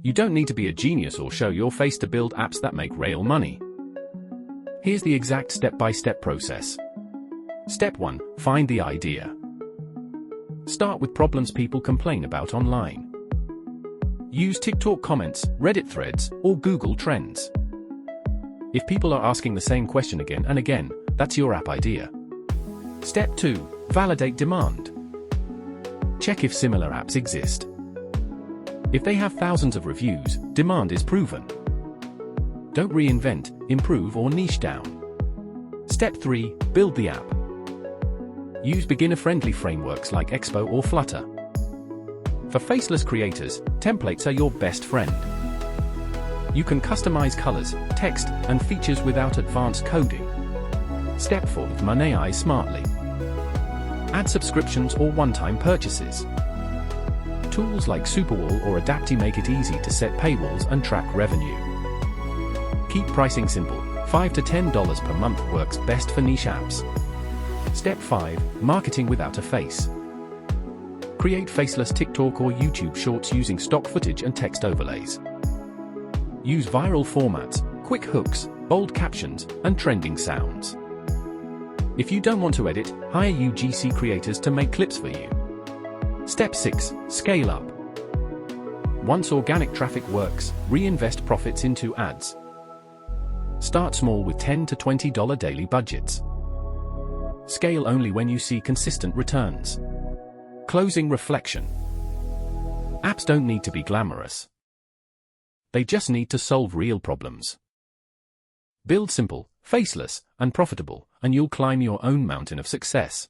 You don't need to be a genius or show your face to build apps that make real money. Here's the exact step-by-step process. Step 1. Find the idea. Start with problems people complain about online. Use TikTok comments, Reddit threads, or Google Trends. If people are asking the same question again and again, that's your app idea. Step 2. Validate demand. Check if similar apps exist. If they have thousands of reviews, demand is proven. Don't reinvent, improve, or niche down. Step 3. Build the app. Use beginner-friendly frameworks like Expo or Flutter. For faceless creators, templates are your best friend. You can customize colors, text, and features without advanced coding. Step 4. Monetize smartly. Add subscriptions or one-time purchases. Tools like Superwall or Adapty make it easy to set paywalls and track revenue. Keep pricing simple. $5 to $10 per month works best for niche apps. Step 5. Marketing without a face. Create faceless TikTok or YouTube shorts using stock footage and text overlays. Use viral formats, quick hooks, bold captions, and trending sounds. If you don't want to edit, hire UGC creators to make clips for you. Step 6. Scale up. Once organic traffic works, reinvest profits into ads. Start small with $10 to $20 daily budgets. Scale only when you see consistent returns. Closing reflection. Apps don't need to be glamorous. They just need to solve real problems. Build simple, faceless, and profitable, and you'll climb your own mountain of success.